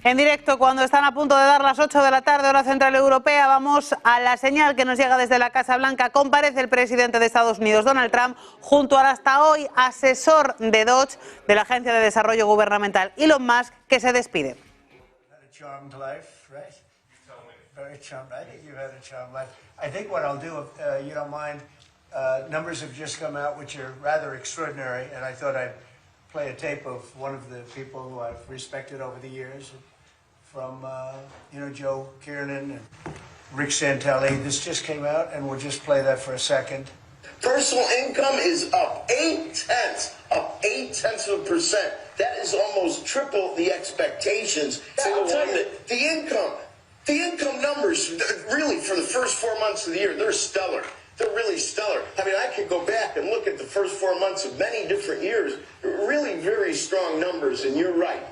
En directo, cuando están a punto de dar las 8 de la tarde, hora central europea, vamos a la señal que nos llega desde la Casa Blanca. Comparece el presidente de Estados Unidos, Donald Trump, junto al hasta hoy asesor de DOGE, de la Agencia de Desarrollo Gubernamental, Elon Musk, que se despide. Play a tape of one of the people who I've respected over the years, from Joe Kiernan and Rick Santelli. This just came out, and we'll just play that for a second. Personal income is up 0.8%. That is almost triple the expectations. I'll tell you, the income numbers, really, for the first 4 months of the year, they're stellar. They're really stellar. I mean, I could go back and look at the first 4 months of many different years. Really very strong numbers, and you're right.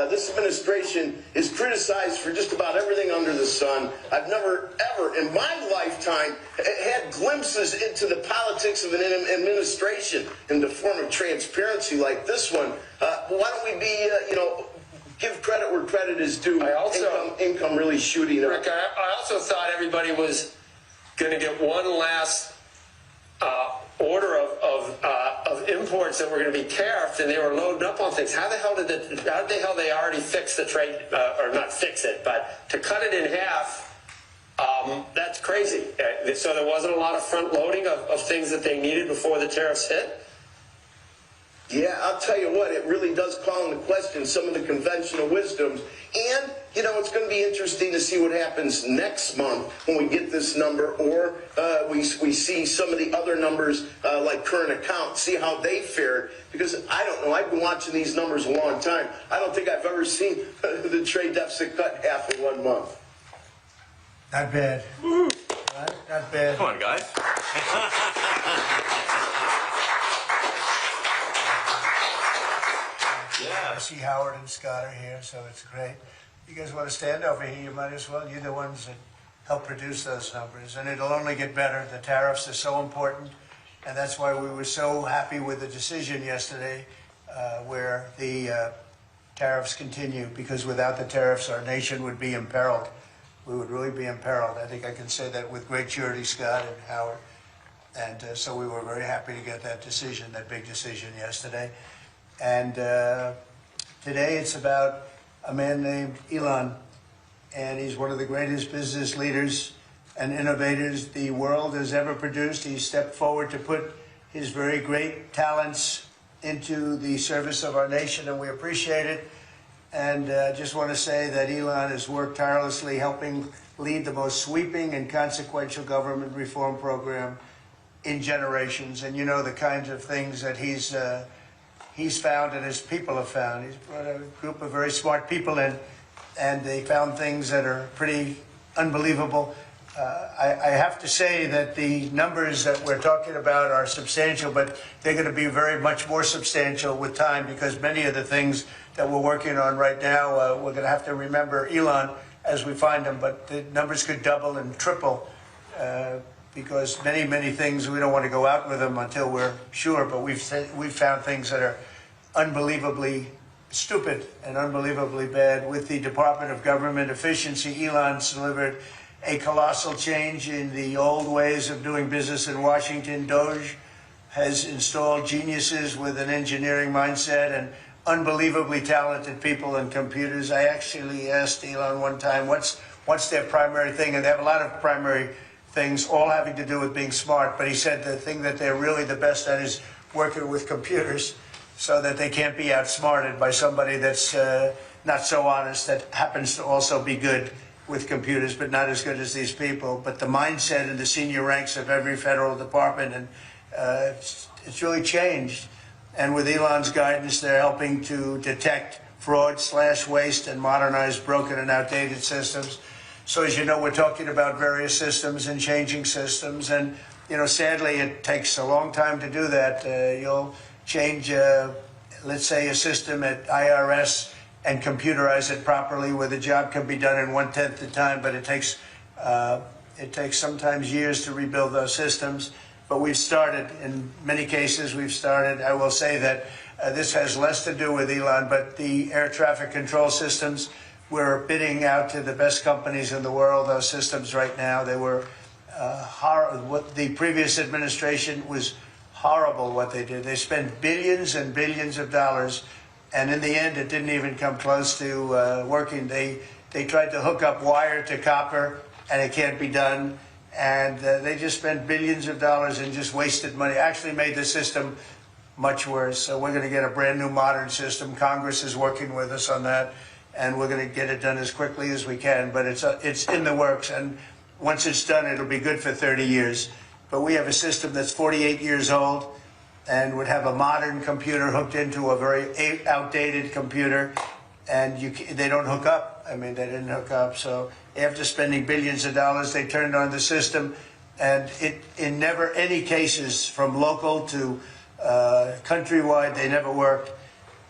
This administration is criticized for just about everything under the sun. I've never, ever in my lifetime had glimpses into the politics of an administration in the form of transparency like this one. Why don't we be, give credit where credit is due. Income really shooting up. Rick, I also thought everybody was going to get one last order of imports that were going to be tariffed, and they were loading up on things. How the hell they already fix the trade, or not fix it, but to cut it in half? That's crazy. So there wasn't a lot of front loading of things that they needed before the tariffs hit. Yeah, I'll tell you what, it really does call into question some of the conventional wisdoms. And, it's going to be interesting to see what happens next month when we get this number, or we see some of the other numbers like current account, see how they fare. Because I don't know, I've been watching these numbers a long time. I don't think I've ever seen the trade deficit cut half in 1 month. Not bad. Right? Not bad. Come on, guys. Yeah. I see Howard and Scott are here, so it's great. You guys want to stand over here? You might as well. You're the ones that help produce those numbers, and it'll only get better. The tariffs are so important, and that's why we were so happy with the decision yesterday where the tariffs continue, because without the tariffs, our nation would be imperiled. We would really be imperiled. I think I can say that with great surety, Scott and Howard. And so we were very happy to get that decision, that big decision yesterday. And today it's about a man named Elon, and he's one of the greatest business leaders and innovators the world has ever produced. He stepped forward to put his very great talents into the service of our nation, and we appreciate it. And I just want to say that Elon has worked tirelessly helping lead the most sweeping and consequential government reform program in generations. And the kinds of things that he's found and his people have found. He's brought a group of very smart people in, and they found things that are pretty unbelievable. I have to say that the numbers that we're talking about are substantial, but they're going to be very much more substantial with time, because many of the things that we're working on right now, we're going to have to remember Elon as we find them, but the numbers could double and triple because many things, we don't want to go out with them until we're sure, but we've found things that are unbelievably stupid and unbelievably bad. With the Department of Government Efficiency, Elon's delivered a colossal change in the old ways of doing business in Washington. DOGE has installed geniuses with an engineering mindset and unbelievably talented people and computers. I actually asked Elon one time, what's their primary thing? And they have a lot of primary things, all having to do with being smart. But he said the thing that they're really the best at is working with computers, so that they can't be outsmarted by somebody that's not so honest, that happens to also be good with computers, but not as good as these people. But the mindset in the senior ranks of every federal department, and it's really changed. And with Elon's guidance, they're helping to detect fraud, slash waste, and modernize broken and outdated systems. So as you know, we're talking about various systems and changing systems. And, sadly, it takes a long time to do that. You'll change, let's say, a system at IRS and computerize it properly, where the job can be done in 1/10 the time, but it takes sometimes years to rebuild those systems. But we've started, in many cases we've started. I will say that this has less to do with Elon, but the air traffic control systems, we're bidding out to the best companies in the world, those systems right now. They were what the previous administration was horrible what they did. They spent billions and billions of dollars, and in the end, it didn't even come close to working. They tried to hook up wire to copper, and it can't be done. And they just spent billions of dollars and just wasted money. Actually made the system much worse. So we're going to get a brand new modern system. Congress is working with us on that, and we're going to get it done as quickly as we can. But it's in the works, and once it's done, it'll be good for 30 years. But we have a system that's 48 years old and would have a modern computer hooked into a very outdated computer, and they don't hook up. I mean, they didn't hook up. So after spending billions of dollars, they turned on the system, and in never any cases from local to countrywide, they never worked.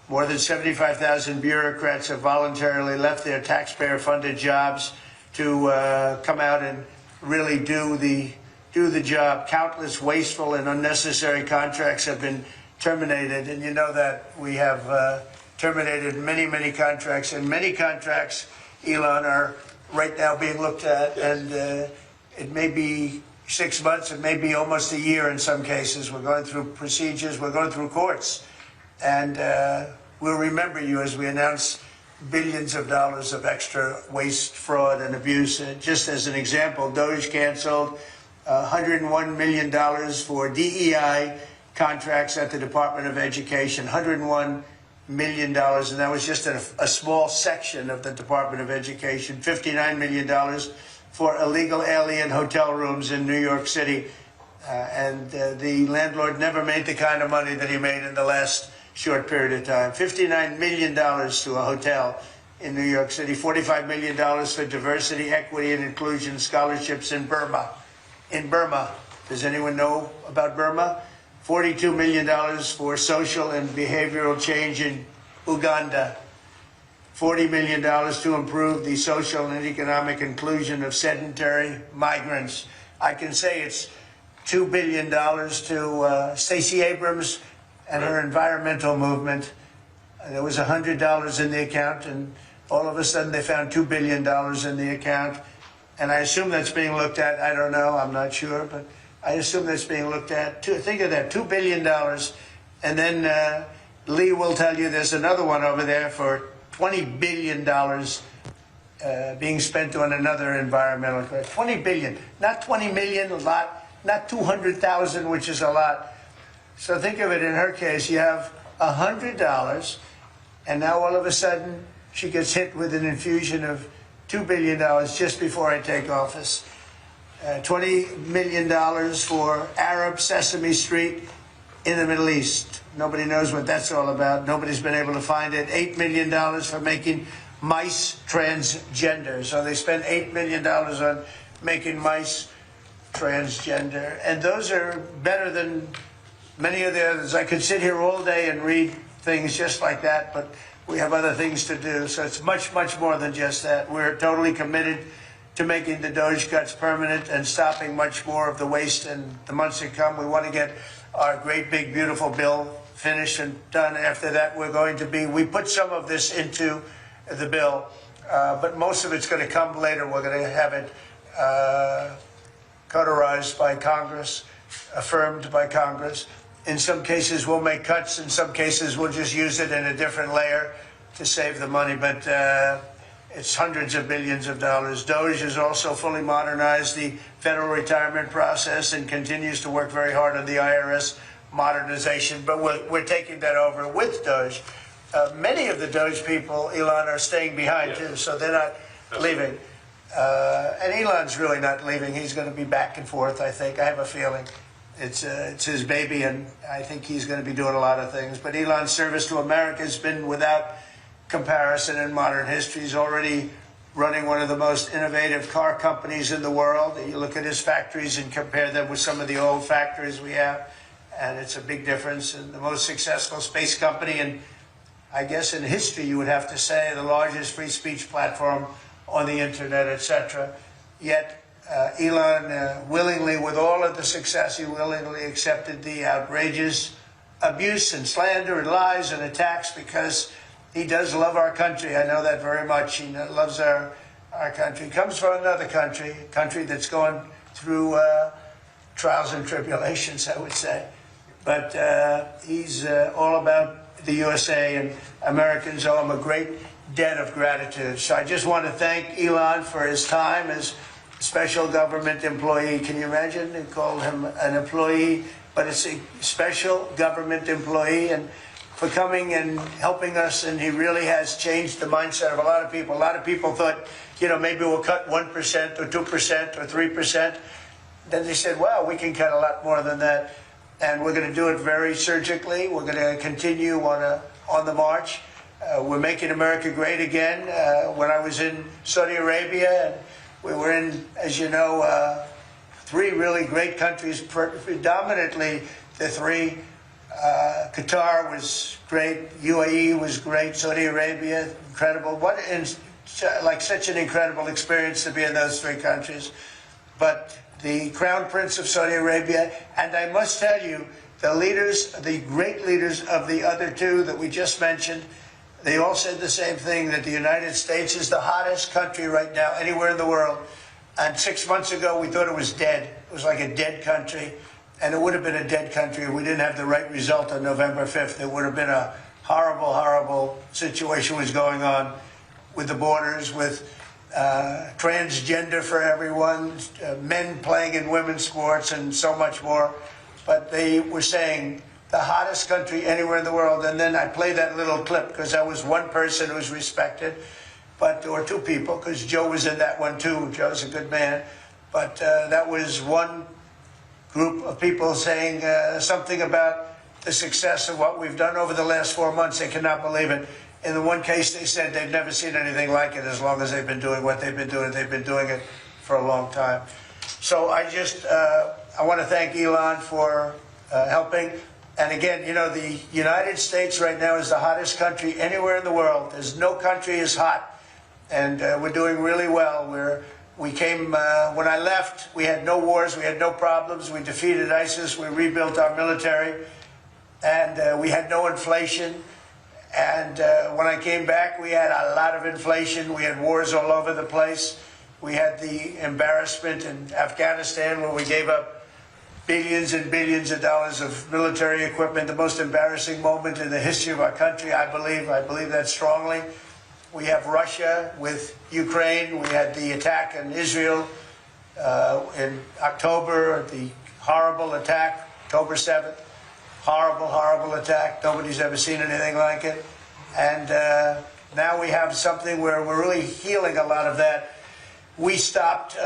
More than 75,000 bureaucrats have voluntarily left their taxpayer-funded jobs to come out and really do the job. Countless wasteful and unnecessary contracts have been terminated, and you know that we have terminated many, many contracts, and many contracts, Elon, are right now being looked at, and it may be 6 months, it may be almost a year in some cases. We're going through procedures, we're going through courts, and we'll remember you as we announce billions of dollars of extra waste, fraud, and abuse. Just as an example, DOGE canceled $101 million for DEI contracts at the Department of Education, $101 million, and that was just a small section of the Department of Education. $59 million for illegal alien hotel rooms in New York City, and the landlord never made the kind of money that he made in the last short period of time. $59 million to a hotel in New York City, $45 million for diversity, equity, and inclusion scholarships in Burma. In Burma, does anyone know about Burma? $42 million for social and behavioral change in Uganda. $40 million to improve the social and economic inclusion of sedentary migrants. I can say it's $2 billion to Stacey Abrams and her environmental movement. There was $100 in the account, and all of a sudden they found $2 billion in the account. And I assume that's being looked at. I don't know. I'm not sure. But I assume that's being looked at. Think of that, $2 billion. And then Lee will tell you there's another one over there for $20 billion being spent on another environmental credit. $20 billion. Not 20 million, a lot. Not 200,000, which is a lot. So think of it, in her case, you have $100, and now all of a sudden she gets hit with an infusion of $2 billion just before I take office. $20 million for Arab Sesame Street in the Middle East. Nobody knows what that's all about. Nobody's been able to find it. $8 million for making mice transgender. So they spent $8 million on making mice transgender. And those are better than many of the others. I could sit here all day and read things just like that, but we have other things to do. So it's much, much more than just that. We're totally committed to making the DOGE cuts permanent and stopping much more of the waste in the months to come. We want to get our great, big, beautiful bill finished and done. After that, we put some of this into the bill, but most of it's going to come later. We're going to have it cauterized by Congress, affirmed by Congress. In some cases, we'll make cuts. In some cases, we'll just use it in a different layer to save the money. But it's hundreds of billions of dollars. DOGE has also fully modernized the federal retirement process and continues to work very hard on the IRS modernization. But we're taking that over with DOGE. Many of the DOGE people, Elon, are staying behind, too, so they're not leaving. And Elon's really not leaving. He's going to be back and forth, I think. I have a feeling. It's his baby, and I think he's going to be doing a lot of things. But Elon's service to America has been without comparison in modern history. He's already running one of the most innovative car companies in the world. You look at his factories and compare them with some of the old factories we have, and it's a big difference. And the most successful space company, and I guess in history you would have to say the largest free speech platform on the internet, etc. Yet Elon willingly, with all of the success, he willingly accepted the outrageous abuse and slander and lies and attacks because he does love our country. I know that very much. He loves our country. He comes from another country, a country that's going through trials and tribulations, I would say. But he's all about the USA, and Americans owe him a great debt of gratitude. So I just want to thank Elon for his time as special government employee. Can you imagine? They called him an employee, but it's a special government employee, and for coming and helping us, and he really has changed the mindset of a lot of people. A lot of people thought, you know, maybe we'll cut 1% or 2% or 3%. Then they said, wow, we can cut a lot more than that. And we're going to do it very surgically. We're going to continue on the march. We're making America great again. When I was in Saudi Arabia, and we were in, as you know, 3 really great countries, predominantly the 3. Qatar was great, UAE was great, Saudi Arabia, incredible. Like such an incredible experience to be in those 3 countries. But the Crown Prince of Saudi Arabia, and I must tell you, the leaders, the great leaders of the other 2 that we just mentioned, they all said the same thing, that the United States is the hottest country right now anywhere in the world. And 6 months ago, we thought it was dead. It was like a dead country. And it would have been a dead country if we didn't have the right result on November 5th. It would have been a horrible, horrible situation was going on with the borders, with transgender for everyone, men playing in women's sports, and so much more. But they were saying the hottest country anywhere in the world. And then I played that little clip because that was one person who was respected, or 2 people, because Joe was in that one too. Joe's a good man. But that was one group of people saying something about the success of what we've done over the last 4 months. They cannot believe it. In the one case, they said they've never seen anything like it as long as they've been doing what they've been doing. They've been doing it for a long time. So I want to thank Elon for helping. And again, you know, the United States right now is the hottest country anywhere in the world. There's no country as hot. And we're doing really well. We came, when I left, we had no wars, we had no problems. We defeated ISIS, we rebuilt our military, and we had no inflation. And when I came back, we had a lot of inflation. We had wars all over the place. We had the embarrassment in Afghanistan where we gave up billions and billions of dollars of military equipment, the most embarrassing moment in the history of our country, I believe. I believe that strongly. We have Russia with Ukraine. We had the attack in Israel in October, the horrible attack, October 7th. Horrible, horrible attack. Nobody's ever seen anything like it. And now we have something where we're really healing a lot of that. We stopped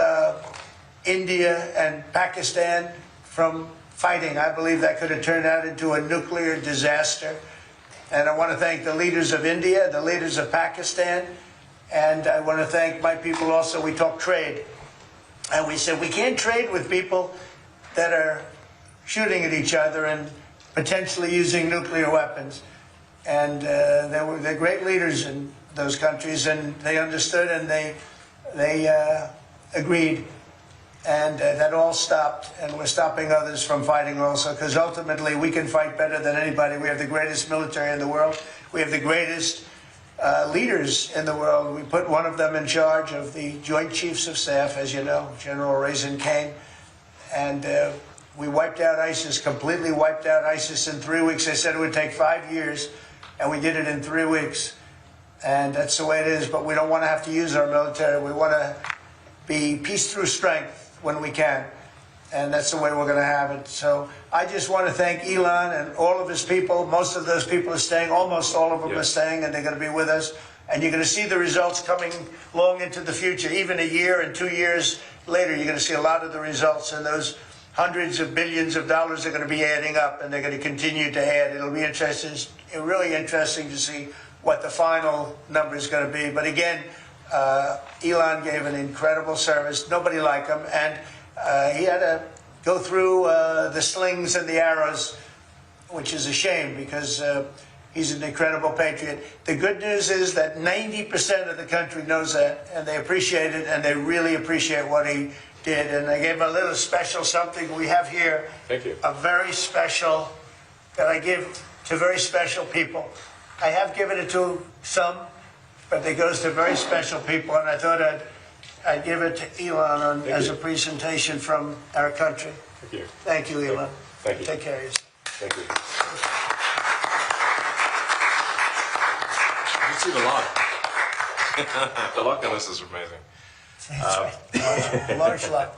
India and Pakistan from fighting. I believe that could have turned out into a nuclear disaster. And I want to thank the leaders of India, the leaders of Pakistan, and I want to thank my people also. We talked trade, and we said we can't trade with people that are shooting at each other and potentially using nuclear weapons. And they're great leaders in those countries, and they understood, and they agreed. And that all stopped, and we're stopping others from fighting also, because ultimately we can fight better than anybody. We have the greatest military in the world. We have the greatest leaders in the world. We put one of them in charge of the Joint Chiefs of Staff, as you know, General Raisin Kane. And we wiped out ISIS, completely wiped out ISIS in 3 weeks. They said it would take 5 years, and we did it in 3 weeks. And that's the way it is, but we don't want to have to use our military. We want to be peace through strength when we can, and that's the way we're going to have it. So I just want to thank Elon and all of his people. Most of those people are staying, almost all of them are staying, and they're going to be with us. And you're going to see the results coming long into the future. Even a year and 2 years later, you're going to see a lot of the results, and those hundreds of billions of dollars are going to be adding up, and they're going to continue to add. It'll be interesting, really interesting to see what the final number is going to be. But again, Elon gave an incredible service. Nobody like him, and he had to go through the slings and the arrows, which is a shame because he's an incredible patriot. The good news is that 90% of the country knows that, and they appreciate it, and they really appreciate what he did. And I gave him a little special something we have here. Thank you. A very special that I give to very special people. I have given it to some, but it goes to very special people, and I thought I'd give it to Elon as a presentation from our country. Thank you. Thank you, Elon. Thank you. Take care of yourself. Thank you. You see the lock. The lock on this is amazing. Large lot.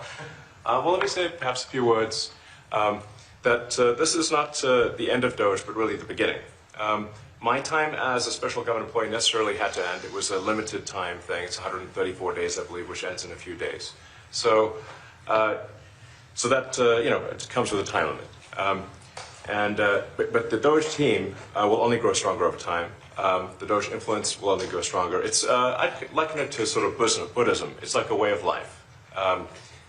Well, let me say perhaps a few words that this is not the end of DOGE, but really the beginning. My time as a special government employee necessarily had to end. It was a limited time thing. It's 134 days, I believe, which ends in a few days. So that it comes with a time limit. But the DOGE team will only grow stronger over time. The DOGE influence will only grow stronger. I'd liken it to sort of Buddhism. It's like a way of life.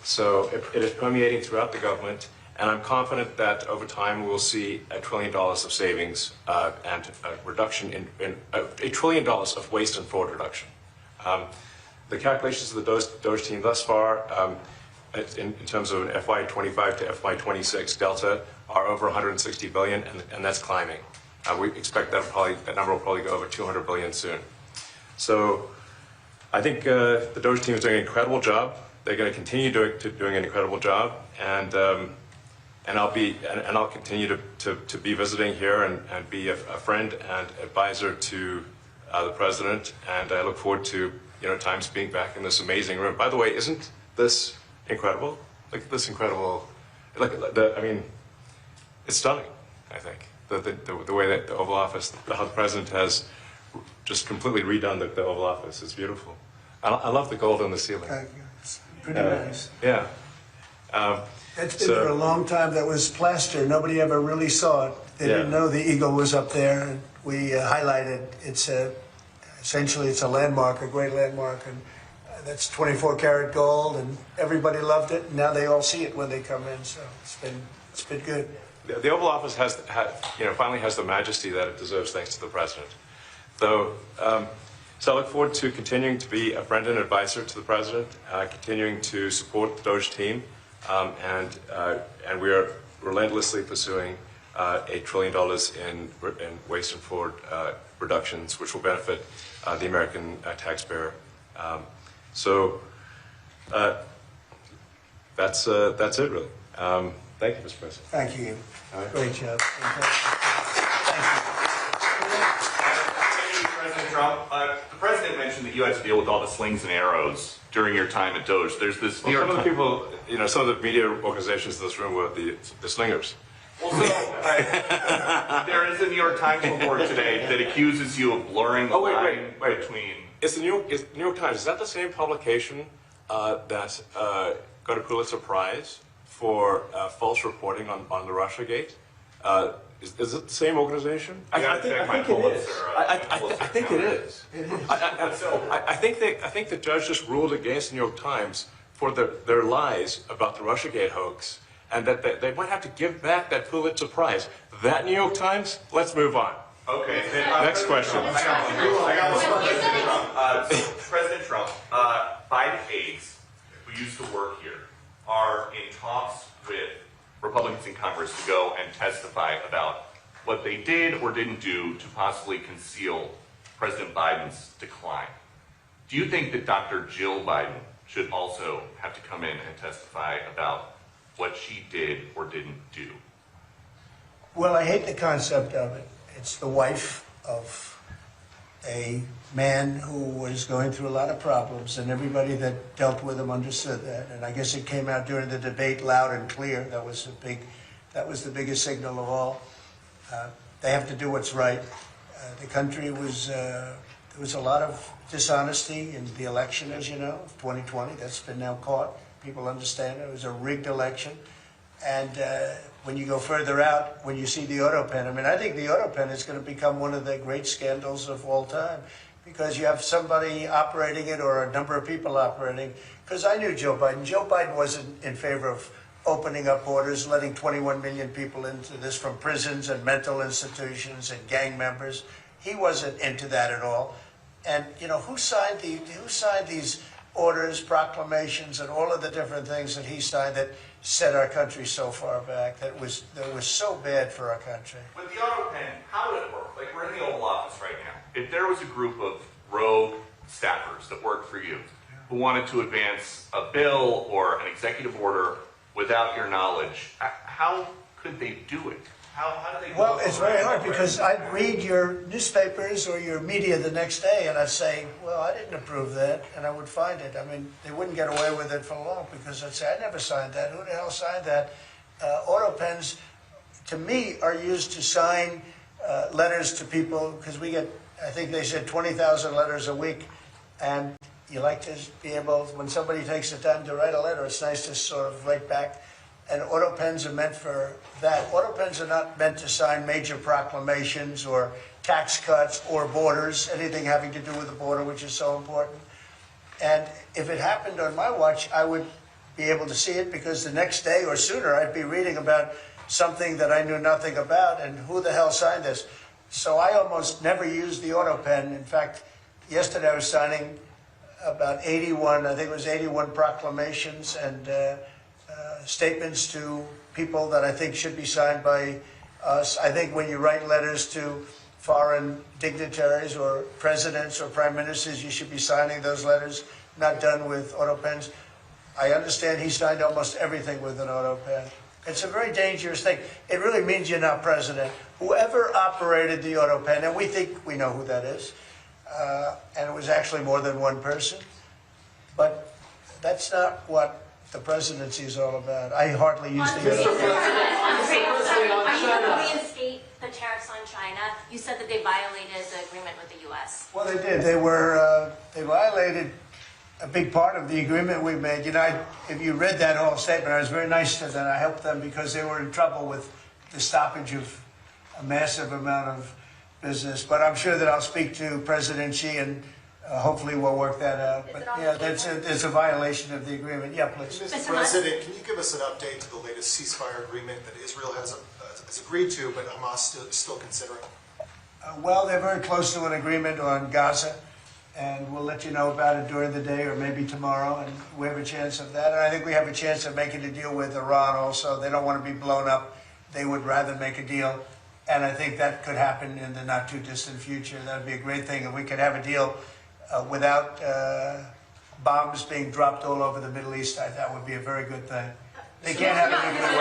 So it is permeating throughout the government, and I'm confident that over time we'll see $1 trillion of savings and a reduction in $1 trillion of waste and fraud reduction. The calculations of the DOGE team thus far, in terms of an FY25 to FY26 delta, are over 160 billion, and that's climbing. We expect that number will probably go over 200 billion soon. So I think the DOGE team is doing an incredible job. They're going to continue doing an incredible job, and I'll continue to be visiting here and be a friend and advisor to the president. And I look forward to times being back in this amazing room. By the way, isn't this incredible? Look at this incredible. It's stunning. I think the way that the Oval Office, how the president has just completely redone the Oval Office. It's beautiful. I love the gold on the ceiling. It's pretty nice. Yeah. It's been there a long time. That was plaster. Nobody ever really saw it. They didn't know the eagle was up there. And we highlighted. Essentially it's a landmark, a great landmark, and that's 24-karat gold, and everybody loved it. And now they all see it when they come in. So it's been good. The Oval Office finally has the majesty that it deserves, thanks to the president. So I look forward to continuing to be a friend and advisor to the president, continuing to support the DOGE team, and we are relentlessly pursuing $8 trillion in waste and fraud reductions, which will benefit the American taxpayer. That's it, really. Thank you, Mr. President. Thank you. Right. Great job. Thank you. President Trump, the president mentioned that you had to deal with all the slings and arrows during your time at DOGE. There's this New York some of the people, some of the media organizations in this room were the slingers. Well, so, there is a New York Times report today that accuses you of blurring the line between... It's the New York Times. Is that the same publication that got a Pulitzer Prize for false reporting on the Russiagate? Is it the same organization? I think it is. I think the judge just ruled against the New York Times for their lies about the Russiagate hoax, and that they might have to give back that Pulitzer Prize. That New York Times? Let's move on. Okay. Next question. President Trump, 5 aides who used to work here are in talks with Republicans in Congress to go and testify about what they did or didn't do to possibly conceal President Biden's decline. Do you think that Dr. Jill Biden should also have to come in and testify about what she did or didn't do? Well, I hate the concept of it. It's the wife of a man who was going through a lot of problems, and everybody that dealt with him understood that. And I guess it came out during the debate loud and clear. That was the biggest signal of all. They have to do what's right. The country was there was a lot of dishonesty in the election, as you know, 2020. That's been now caught. People understand it was a rigged election. And when you go further out, when you see the auto pen, I think the auto pen is going to become one of the great scandals of all time, because you have somebody operating it or a number of people operating. Because I knew Joe Biden. Joe Biden wasn't in favor of opening up borders, letting 21 million people into this from prisons and mental institutions and gang members. He wasn't into that at all. And who signed these orders, proclamations, and all of the different things that he signed that set our country so far back, that was so bad for our country. With the auto pen, how did it work? Like, we're in the Oval Office right now. If there was a group of rogue staffers that worked for you who wanted to advance a bill or an executive order without your knowledge, how could they do it? How do they do it? Well, it's very hard because I'd read your newspapers or your media the next day and I'd say, well, I didn't approve that, and I would find it. I mean, they wouldn't get away with it for long because I'd say, I never signed that. Who the hell signed that? Auto pens, to me, are used to sign letters to people because we get, I think they said 20,000 letters a week, and you like to be able, when somebody takes the time to write a letter, it's nice to sort of write back. And auto pens are meant for that. Auto pens are not meant to sign major proclamations or tax cuts or borders, anything having to do with the border, which is so important. And if it happened on my watch, I would be able to see it because the next day or sooner I'd be reading about something that I knew nothing about and who the hell signed this. So I almost never used the auto pen. In fact, yesterday I was signing about 81, I think it was 81 proclamations and statements to people that I think should be signed by us. I think when you write letters to foreign dignitaries or presidents or prime ministers, you should be signing those letters, not done with auto pens. I understand he signed almost everything with an auto pen. It's a very dangerous thing. It really means you're not president. Whoever operated the auto pen, and we think we know who that is, and it was actually more than one person, but that's not what the presidency is all about. I hardly use the auto pen. Are you going to reinstate the tariffs on China? You said that they violated the agreement with the U.S. Well, they did. They violated a big part of the agreement we made. You know, if you read that whole statement, I was very nice to them. I helped them because they were in trouble with the stoppage of a massive amount of business. But I'm sure that I'll speak to President Xi and hopefully we'll work that out. But yeah, it's a violation of the agreement. Yeah, please. Mr. President, can you give us an update to the latest ceasefire agreement that Israel has agreed to, but Hamas still considering? Well, they're very close to an agreement on Gaza, and we'll let you know about it during the day or maybe tomorrow, and we have a chance of that. And I think we have a chance of making a deal with Iran also. They don't want to be blown up. They would rather make a deal, and I think that could happen in the not-too-distant future. That would be a great thing if we could have a deal without bombs being dropped all over the Middle East. That would be a very good thing. They can't have a nuclear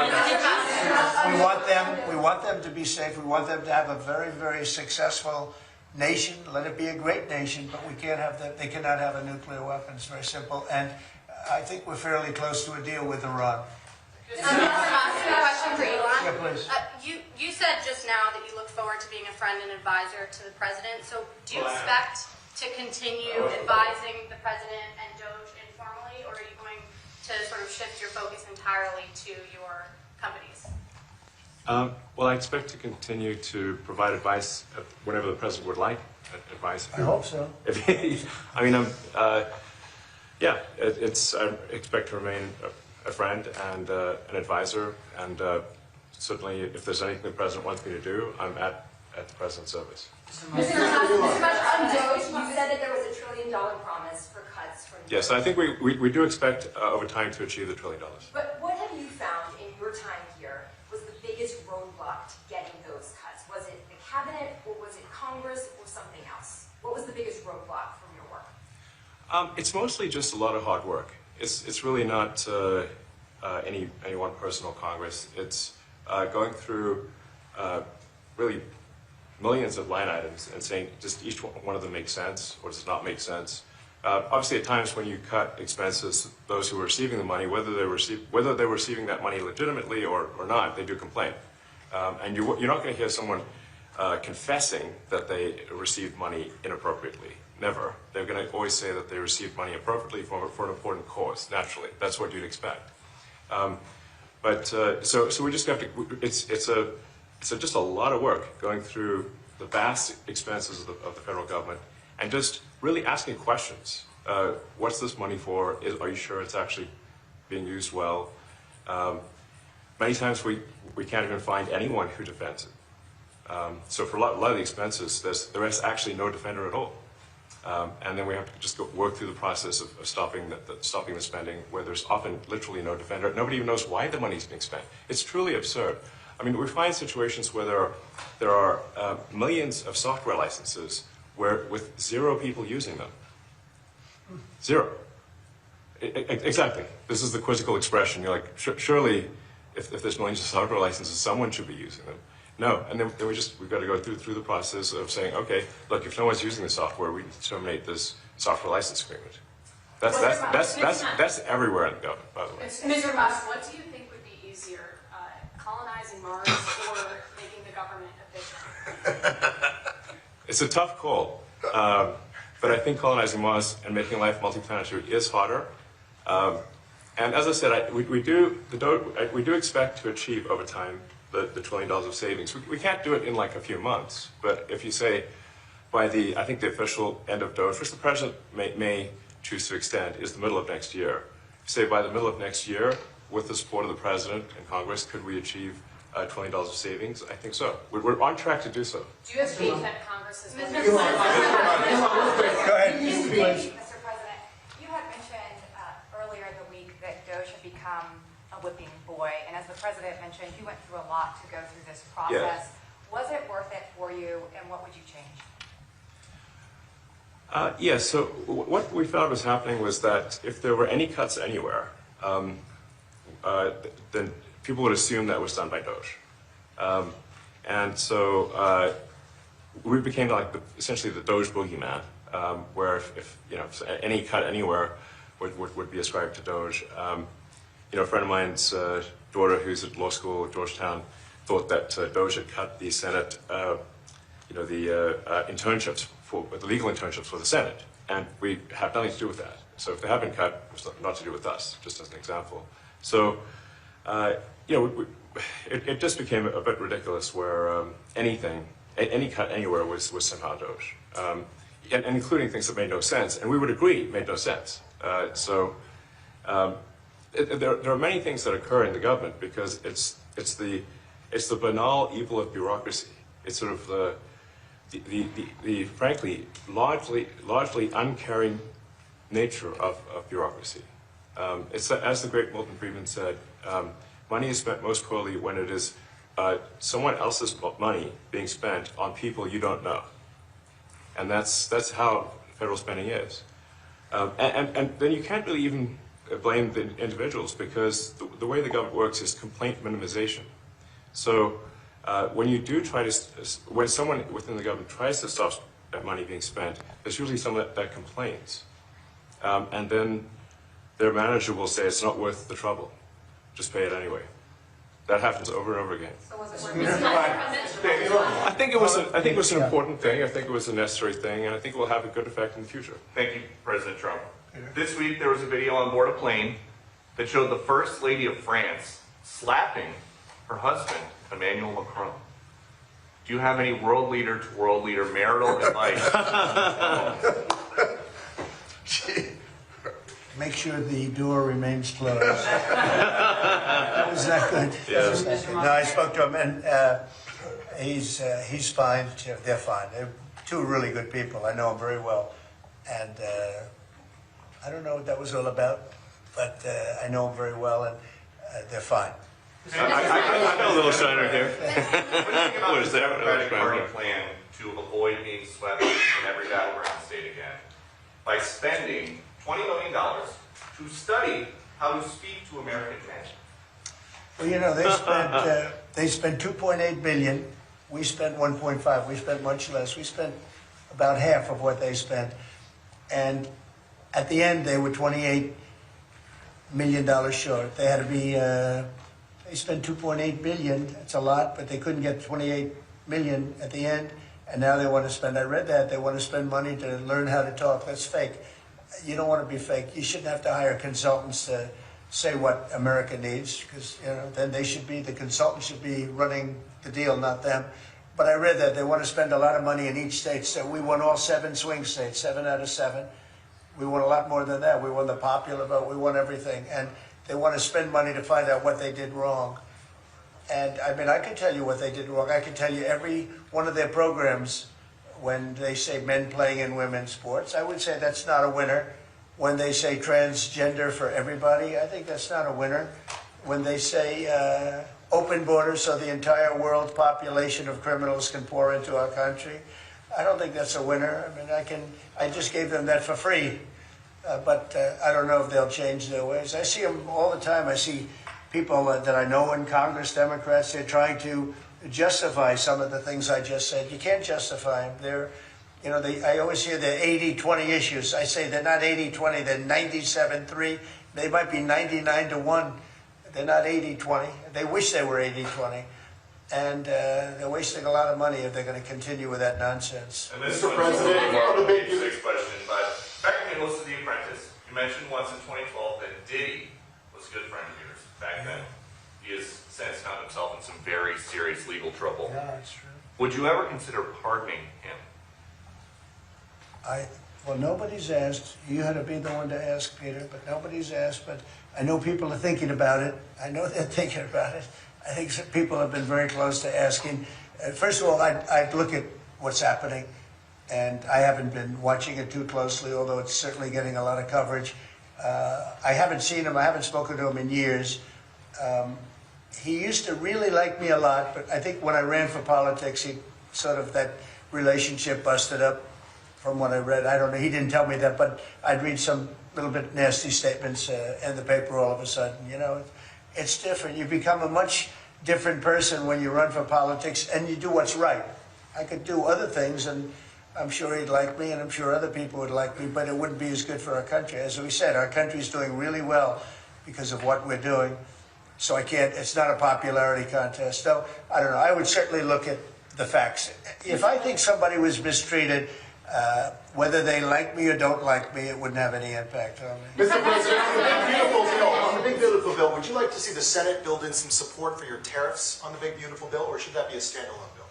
weapon. We want them to be safe. We want them to have a very, very successful nation. Let it be a great nation, but we can't have that. They cannot have a nuclear weapon. It's very simple. And I think we're fairly close to a deal with Iran. Mr. Musk, a question for Elon. Yeah, please. You said just now that you look forward to being a friend and advisor to the president. So do you expect to continue advising the president and DOGE informally, or are you going to sort of shift your focus entirely to your companies? Well, I expect to continue to provide advice whenever the president would like advice. I hope so. I mean, yeah, I expect to remain a friend and an advisor, and certainly if there's anything the president wants me to do, I'm at the president's service. Mr. Musk, on DOGE, you said that there was $1 trillion promise for cuts from DOGE. Yes, I think we do expect over time to achieve the $1 trillion. But what have you found in your time here was the biggest roadblock to getting those cuts? Was it the cabinet, or was it Congress, or something else? What was the biggest roadblock from your work? It's mostly just a lot of hard work. It's really not any one person or Congress. It's going through really millions of line items and saying just each one of them makes sense or does not make sense. Obviously, at times when you cut expenses, those who are receiving the money, whether they're receiving that money legitimately or not, they do complain. And you're not going to hear someone confessing that they received money inappropriately. Never. They're going to always say that they received money appropriately for an important cause. Naturally, that's what you'd expect. So we just have to. It's just a lot of work going through the vast expenses of the federal government and just really asking questions. What's this money for? Are you sure it's actually being used well? Many times we can't even find anyone who defends it. So for a lot of the expenses, there is actually no defender at all. And then we have to just work through the process of stopping the spending, where there's often literally no defender. Nobody even knows why the money's being spent. It's truly absurd. I mean, we find situations where there are millions of software licenses with 0 people using them. 0. Exactly. This is the quizzical expression. You're like, surely, if there's millions of software licenses, someone should be using them. No, and then we've got to go through the process of saying, okay, look, if no one's using the software, we need to terminate this software license agreement. That's everywhere in the government, by the way. Mr. Musk, what do you think would be easier, colonizing Mars or making the government efficient? It's a tough call, but I think colonizing Mars and making life multiplanetary is harder. And as I said, we do expect to achieve over time the $1 trillion of savings. We can't do it in like a few months, but if you say by I think the official end of DOGE, which the president may choose to extend, is the middle of next year. If you say by the middle of next year, with the support of the president and Congress, could we achieve $1 trillion of savings? I think so. We're on track to do so. Do you have faith that Congress is going to Go ahead, Mr. President, you had mentioned earlier in the week that DOGE had become a whipping boy, and as the president mentioned, you went through a lot to go through this process. Yes. Was it worth it for you, and what would you change? Yes, so what we found was happening was that if there were any cuts anywhere, then people would assume that was done by DOGE. And so we became like essentially the DOGE boogeyman, where if any cut anywhere would be ascribed to DOGE. A friend of mine's daughter, who's at law school at Georgetown, thought that DOGE had cut the Senate, the internships the legal internships for the Senate, and we have nothing to do with that. So if they have been cut, it's not to do with us, just as an example. So, it just became a bit ridiculous where any cut anywhere was somehow DOGE, and including things that made no sense, and we would agree made no sense. There are many things that occur in the government because it's the banal evil of bureaucracy. It's sort of the frankly largely uncaring nature of bureaucracy. It's as the great Milton Friedman said, money is spent most poorly when it is someone else's money being spent on people you don't know, and that's how federal spending is. And then you can't really even blame the individuals because the way the government works is complaint minimization. So when you do when someone within the government tries to stop that money being spent, there's usually someone that complains. And then their manager will say it's not worth the trouble. Just pay it anyway. That happens over and over again. So was it I think it was an important thing. I think it was a necessary thing, and I think it will have a good effect in the future. Thank you, President Trump. This week there was a video on board a plane that showed the First Lady of France slapping her husband, Emmanuel Macron. Do you have any world leader to world leader marital advice? Make sure the door remains closed. Was that good? Yes. No, I spoke to him, and he's fine. They're fine. They're two really good people. I know them very well, and I don't know what that was all about, but I know them very well, and they're fine. I got a little shiner here. What is that? Democratic Party plan to avoid being swept in every battleground state again by spending $20 million to study how to speak to American men. Well, you know, they spent 2.8 billion. We spent 1.5. We spent much less. We spent about half of what they spent, and at the end they were $28 million short. They had to be. They spent 2.8 billion. It's a lot, but they couldn't get 28 million at the end, and now they want to spend. I read that they want to spend money to learn how to talk. That's fake. You don't want to be fake. You shouldn't have to hire consultants to say what America needs, because then the consultants should be running the deal, not them. But I read that they want to spend a lot of money in each state. So we won all 7 swing states, 7 out of 7. We won a lot more than that. We won the popular vote. We won everything, and they want to spend money to find out what they did wrong. And I mean, I can tell you what they did wrong. I can tell you every one of their programs When they say men playing in women's sports, I would say that's not a winner. When they say transgender for everybody, I think that's not a winner. When they say open borders so the entire world population of criminals can pour into our country, I don't think that's a winner. I mean, I just gave them that for free. But I don't know if they'll change their ways. I see them all the time. I see people that I know in Congress, Democrats, they're trying to justify some of the things I just said. You can't justify them. I always hear they're 80-20 issues. I say they're not 80-20, they're 97-3. They might be 99-1. They're not 80-20. They wish they were 80-20. And they're wasting a lot of money if they're going to continue with that nonsense. And Mr. President, on the big question, but back when you listened to The Apprentice, you mentioned once in 2012 that Diddy was a good friend of yours back then. He has since found himself in some very serious legal trouble. Yeah, that's true. Would you ever consider pardoning him? Well, nobody's asked. You had to be the one to ask, Peter, but nobody's asked. But I know people are thinking about it. I know they're thinking about it. I think some people have been very close to asking. First of all, I'd look at what's happening, and I haven't been watching it too closely, although it's certainly getting a lot of coverage. I haven't seen him. I haven't spoken to him in years. He used to really like me a lot, but I think when I ran for politics, that relationship busted up from what I read. I don't know. He didn't tell me that, but I'd read some little bit nasty statements in the paper all of a sudden. It's different. You become a much different person when you run for politics and you do what's right. I could do other things, and I'm sure he'd like me, and I'm sure other people would like me, but it wouldn't be as good for our country. As we said, our country's doing really well because of what we're doing. So it's not a popularity contest. So, I don't know. I would certainly look at the facts. If I think somebody was mistreated, whether they like me or don't like me, it wouldn't have any impact on me. Mr. President, on the big beautiful bill, would you like to see the Senate build in some support for your tariffs on the big beautiful bill, or should that be a standalone bill?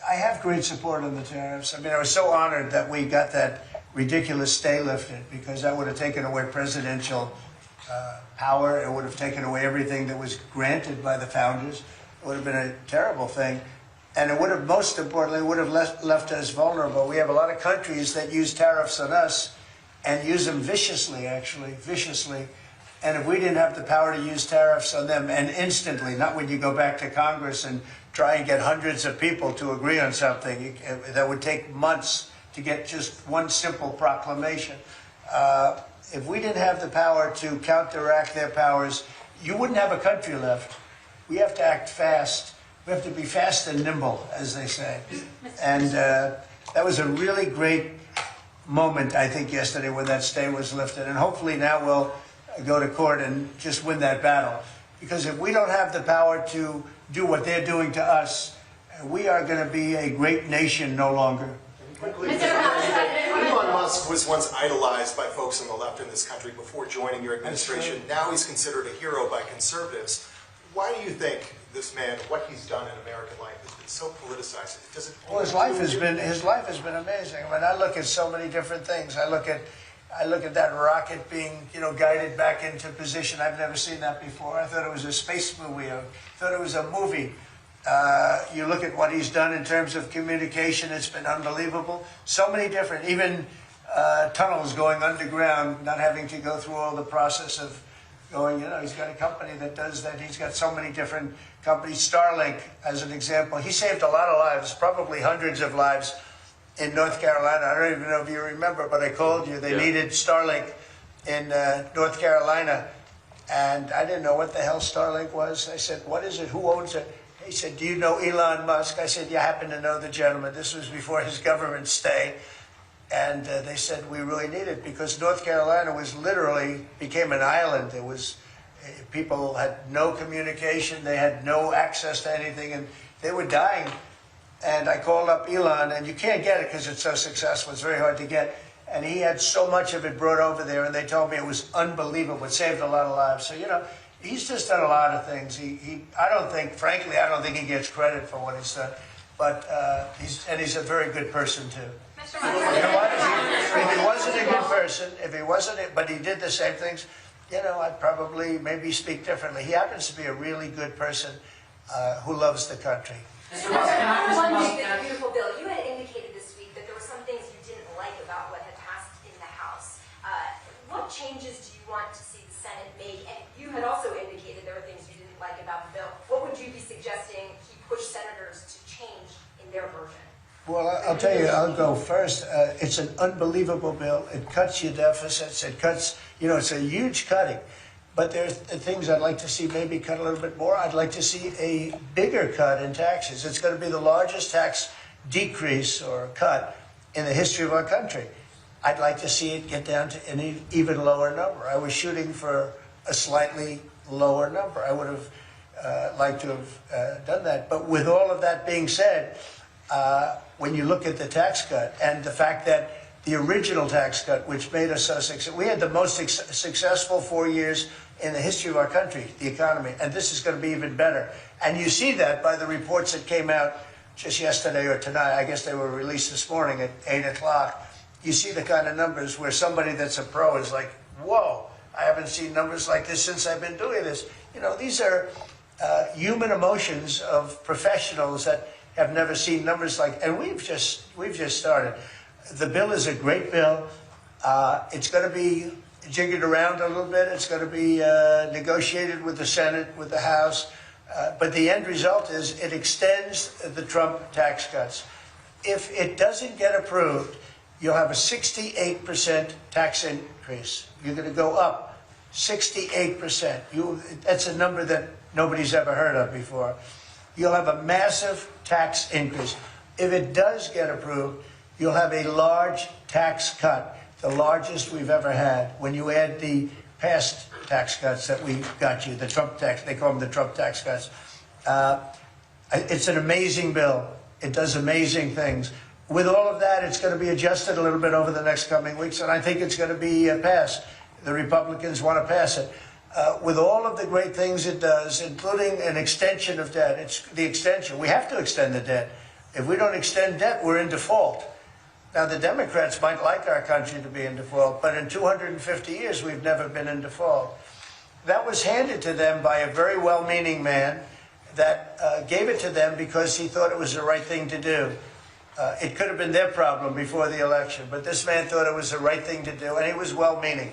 I have great support on the tariffs. I mean, I was so honored that we got that ridiculous stay lifted, because that would have taken away presidential power. It would have taken away everything that was granted by the founders. It would have been a terrible thing. And it would have, most importantly, would have left us vulnerable. We have a lot of countries that use tariffs on us and use them viciously, actually, viciously. And if we didn't have the power to use tariffs on them, and instantly, not when you go back to Congress and try and get hundreds of people to agree on something, that would take months to get just one simple proclamation. If we didn't have the power to counteract their powers, you wouldn't have a country left. We have to act fast. We have to be fast and nimble, as they say. And that was a really great moment, I think, yesterday when that stay was lifted. And hopefully now we'll go to court and just win that battle. Because if we don't have the power to do what they're doing to us, we are going to be a great nation no longer. Elon Musk was once idolized by folks on the left in this country before joining your administration. Now he's considered a hero by conservatives. Why do you think this man, what he's done in American life, has been so politicized? Well, his life has been amazing. I mean, I look at so many different things. I look at that rocket being, guided back into position. I've never seen that before. I thought it was a space movie. I thought it was a movie. You look at what he's done in terms of communication. It's been unbelievable. So many different, even tunnels going underground, not having to go through all the process of going, he's got a company that does that. He's got so many different companies. Starlink, as an example, he saved a lot of lives, probably hundreds of lives in North Carolina. I don't even know if you remember, but I called you. They needed Starlink in North Carolina, and I didn't know what the hell Starlink was. I said, what is it? Who owns it? He said, do you know Elon Musk? I said, you happen to know the gentleman. This was before his government stay. And they said, we really need it, because North Carolina became an island. It was, people had no communication. They had no access to anything, and they were dying. And I called up Elon, and you can't get it because it's so successful. It's very hard to get. And he had so much of it brought over there, and they told me it was unbelievable. It saved a lot of lives. So, he's just done a lot of things. I don't think he gets credit for what he's done. But he's a very good person, too. Mr. If he wasn't a good person, but he did the same things, I'd probably maybe speak differently. He happens to be a really good person who loves the country. Mr. Musk, beautiful bill. You had you want to see the Senate make? And you had also indicated there were things you didn't like about the bill. What would you be suggesting he push senators to change in their version? Well, I'll tell you, I'll go first. It's an unbelievable bill. It cuts your deficits. It cuts, you know, it's a huge cutting. But there's things I'd like to see maybe cut a little bit more. I'd like to see a bigger cut in taxes. It's going to be the largest tax decrease or cut in the history of our country. I'd like to see it get down to an even lower number. I was shooting for a slightly lower number. I would have liked to have done that. But with all of that being said, when you look at the tax cut and the fact that the original tax cut, which made us so successful, we had the most successful 4 years in the history of our country, the economy, and this is going to be even better. And you see that by the reports that came out just yesterday or tonight. I guess they were released this morning at 8 o'clock. You see the kind of numbers where somebody that's a pro is like, whoa, I haven't seen numbers like this since I've been doing this. You know, these are human emotions of professionals that have never seen numbers like, and we've just started. The bill is a great bill. It's going to be jiggered around a little bit. It's going to be negotiated with the Senate, with the House. But the end result is it extends the Trump tax cuts. If it doesn't get approved, you'll have a 68% tax increase. You're going to go up 68%. That's a number that nobody's ever heard of before. You'll have a massive tax increase. If it does get approved, you'll have a large tax cut, the largest we've ever had. When you add the past tax cuts that we got you, the Trump tax, they call them the Trump tax cuts. It's an amazing bill. It does amazing things. With all of that, it's going to be adjusted a little bit over the next coming weeks, and I think it's going to be passed. The Republicans want to pass it. With all of the great things it does, including an extension of debt, it's the extension. We have to extend the debt. If we don't extend debt, we're in default. Now, the Democrats might like our country to be in default, but in 250 years, we've never been in default. That was handed to them by a very well-meaning man that gave it to them because he thought it was the right thing to do. It could have been their problem before the election, but this man thought it was the right thing to do, and he was well-meaning.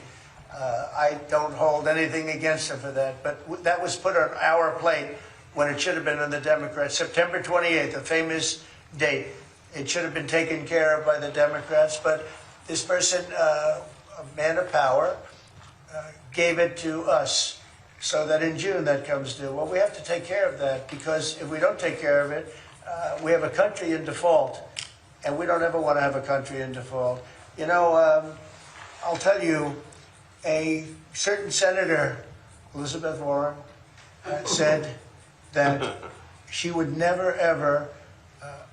I don't hold anything against him for that, but that was put on our plate when it should have been on the Democrats. September 28th, a famous date. It should have been taken care of by the Democrats, but this person, a man of power, gave it to us so that in June that comes due. Well, we have to take care of that because if we don't take care of it, we have a country in default, and we don't ever want to have a country in default. You know, I'll tell you, a certain senator, Elizabeth Warren, said that she would never, ever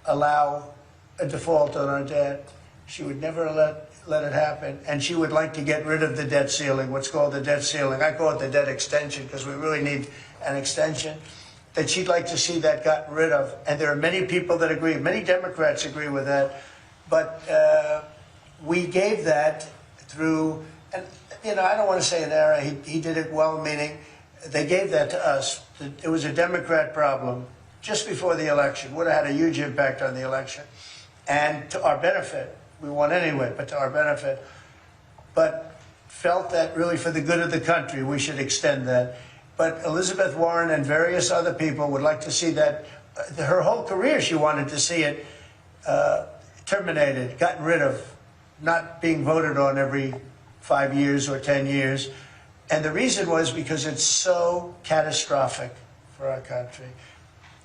allow a default on our debt. She would never let it happen, and she would like to get rid of the debt ceiling, what's called the debt ceiling. I call it the debt extension because we really need an extension, that she'd like to see that gotten rid of. And there are many people that agree. Many Democrats agree with that. But we gave that through, and you know, I don't want to say an error. He did it well-meaning. They gave that to us. It was a Democrat problem just before the election. Would have had a huge impact on the election. And to our benefit, we won anyway, but to our benefit. But felt that really for the good of the country, we should extend that. But Elizabeth Warren and various other people would like to see that. Her whole career, she wanted to see it terminated, gotten rid of, not being voted on every 5 years or 10 years. And the reason was because it's so catastrophic for our country.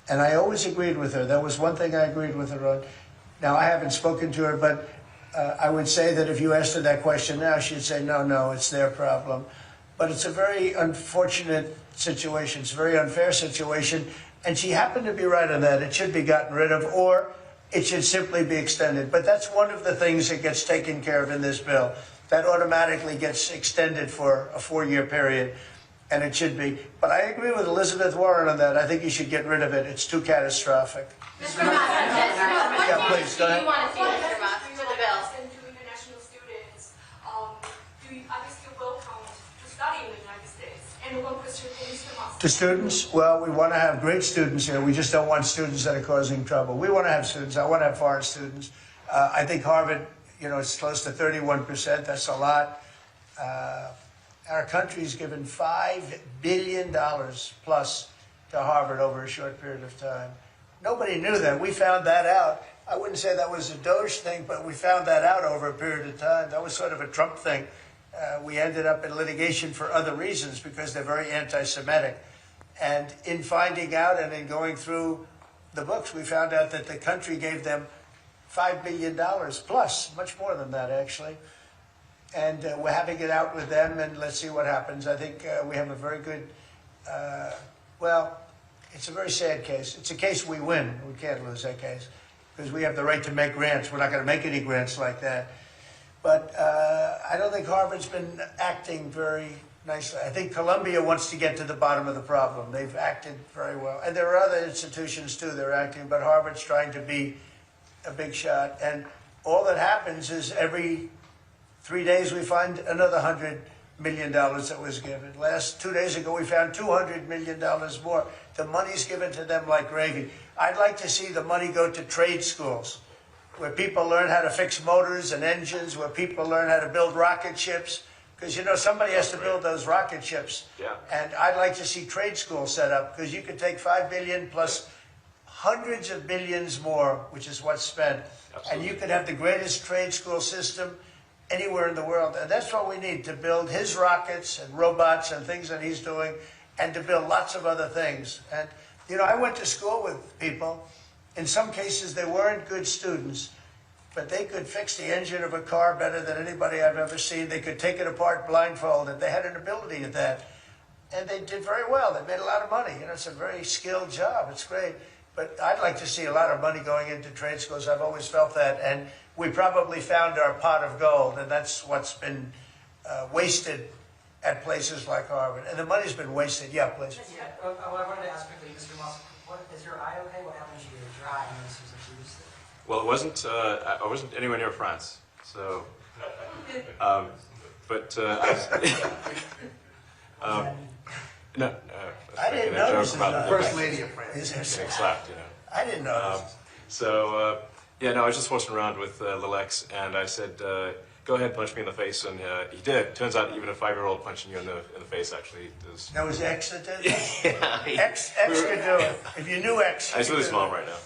And I always agreed with her. That was one thing I agreed with her on. Now, I haven't spoken to her, but I would say that if you asked her that question now, she'd say, no, it's their problem. But it's a very unfortunate situation. It's a very unfair situation. And she happened to be right on that. It should be gotten rid of, or it should simply be extended. But that's one of the things that gets taken care of in this bill. That automatically gets extended for a 4-year period, and it should be. But I agree with Elizabeth Warren on that. I think you should get rid of it. It's too catastrophic. Mr. Musk, what please, do you want to see, Mr. Musk, to the bill? And to international students, are they still welcome to study in the United States? And one question for Mr. Musk. To students, well, we want to have great students here. We just don't want students that are causing trouble. We want to have students. I want to have foreign students. I think Harvard, you know, it's close to 31%. That's a lot. our country's given $5 billion plus to Harvard over a short period of time. Nobody knew that. We found that out. I wouldn't say that was a DOGE thing, but we found that out over a period of time. That was sort of a Trump thing. We ended up in litigation for other reasons because they're very anti-Semitic. And in finding out and in going through the books, we found out that the country gave them $5 billion plus, much more than that, actually. And we're having it out with them, and let's see what happens. I think we have a very good, well, it's a very sad case. It's a case we win. We can't lose that case because we have the right to make grants. We're not going to make any grants like that. But I don't think Harvard's been acting very nicely. I think Columbia wants to get to the bottom of the problem. They've acted very well. And there are other institutions, too, that are acting, but Harvard's trying to be a big shot. And all that happens is every 3 days we find another $100 million that was given. 2 days ago, we found $200 million more. The money's given to them like gravy. I'd like to see the money go to trade schools, where people learn how to fix motors and engines, where people learn how to build rocket ships. Because, you know, somebody has to build those rocket ships. Yeah. And I'd like to see trade schools set up, because you could take $5 billion plus hundreds of billions more, which is what's spent. Absolutely. And you could have the greatest trade school system anywhere in the world. And that's what we need to build his rockets and robots and things that he's doing, and to build lots of other things. And, you know, I went to school with people. In some cases, they weren't good students, but they could fix the engine of a car better than anybody I've ever seen. They could take it apart blindfolded. They had an ability at that. And they did very well. They made a lot of money. You know, it's a very skilled job. It's great. But I'd like to see a lot of money going into trade schools. I've always felt that. And we probably found our pot of gold, and that's what's been wasted at places like Harvard. And the money's been wasted. Yeah, please. Yeah, I wanted to ask quickly, Mr. Musk, is your eye okay? What happened to your eye? I noticed there's a bruise there. Well, it wasn't. I wasn't anywhere near France, so. No. I didn't notice it. The First Lady of France. Getting slapped, you know. I didn't notice. Yeah, no, I was just horsing around with Lil X, and I said, "Go ahead, punch me in the face," and he did. Turns out, even a 5-year-old punching you in the face actually does. That was X that did it? Yeah. X could do it. If you knew X. I was with his mom right now.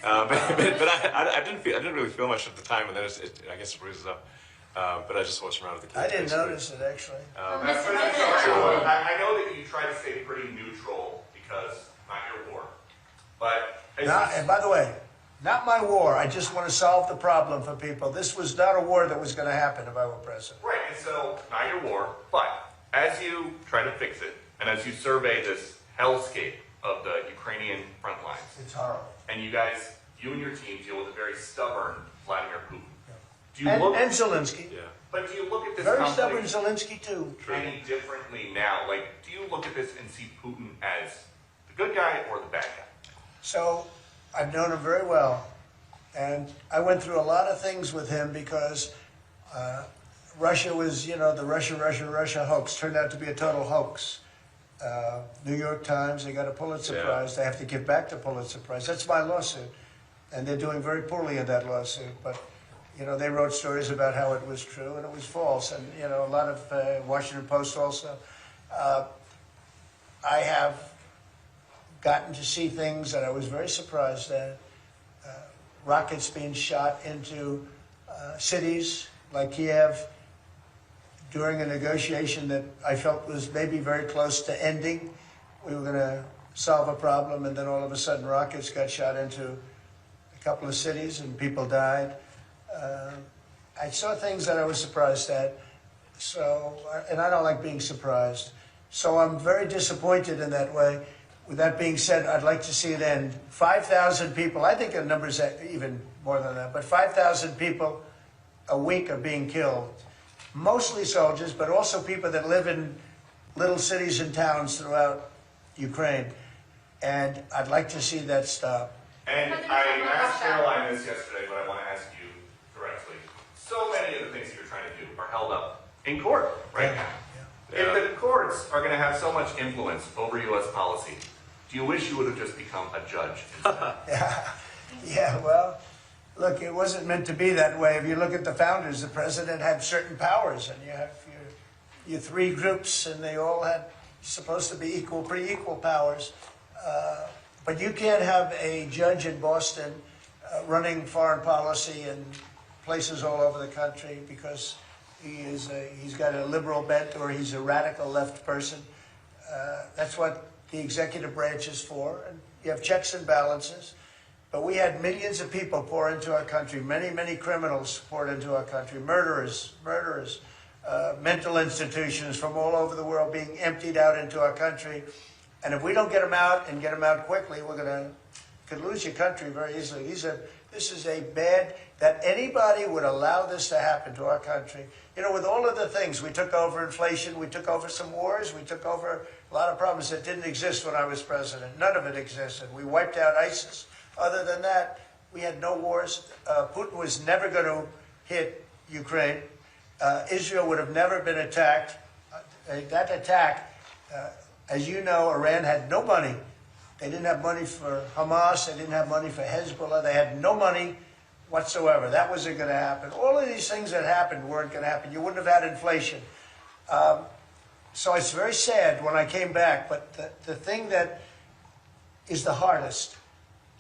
But I didn't really feel much at the time, and then I guess it bruises up. But I just horsed around with the kids. I didn't notice it, actually. I know that you try to stay pretty neutral because not your war. But And by the way, not my war. I just want to solve the problem for people. This was not a war that was going to happen if I were president. right, and so not your war. But as you try to fix it, and as you survey this hellscape of the Ukrainian front lines, It's horrible. and you and your team deal with a very stubborn Vladimir Putin. Do you And Zelensky. Yeah. But do you look at this Very stubborn conflict Zelensky, too. any differently now? Like, do you look at this and see Putin as the good guy or the bad guy? So I've known him very well. And I went through a lot of things with him because Russia was, you know, the Russia hoax turned out to be a total hoax. New York Times, they got a Pulitzer Prize. They have to give back the Pulitzer Prize. That's my lawsuit. And they're doing very poorly in that lawsuit. But, you know, they wrote stories about how it was true and it was false. And, you know, a lot of Washington Post also. I have gotten to see things that I was very surprised at. Rockets being shot into cities like Kiev during a negotiation that I felt was maybe very close to ending. We were going to solve a problem, and then all of a sudden rockets got shot into a couple of cities and people died. I saw things that I was surprised at. So, and I don't like being surprised. So I'm very disappointed in that way. With that being said, I'd like to see it end. 5,000 people, I think the number's even more than that, but 5,000 people a week are being killed. Mostly soldiers, but also people that live in little cities and towns throughout Ukraine. And I'd like to see that stop. And I asked Caroline this yesterday, but I want to ask you directly. So many of the things that you're trying to do are held up in court right now. If the courts are going to have so much influence over U.S. policy, do you wish you would have just become a judge instead? Yeah, well, look, it wasn't meant to be that way. If you look at the founders, the president had certain powers, and you have you three groups, and they all had supposed to be equal, pretty equal powers. But you can't have a judge in Boston running foreign policy in places all over the country because he's got a liberal bent or he's a radical left person. That's what the executive branch is for. And you have checks and balances. But we had millions of people pour into our country, many, many criminals poured into our country, murderers, mental institutions from all over the world being emptied out into our country. And if we don't get them out and get them out quickly, could lose your country very easily. This is a bad, that anybody would allow this to happen to our country. You know, with all of the things, we took over inflation, we took over some wars, we took over a lot of problems that didn't exist when I was president. None of it existed. We wiped out ISIS. Other than that, we had no wars. Putin was never going to hit Ukraine. Israel would have never been attacked. That attack, as you know, Iran had no money. They didn't have money for Hamas. They didn't have money for Hezbollah. They had no money whatsoever. That wasn't going to happen. All of these things that happened weren't going to happen. You wouldn't have had inflation. So it's very sad when I came back. But the thing that is the hardest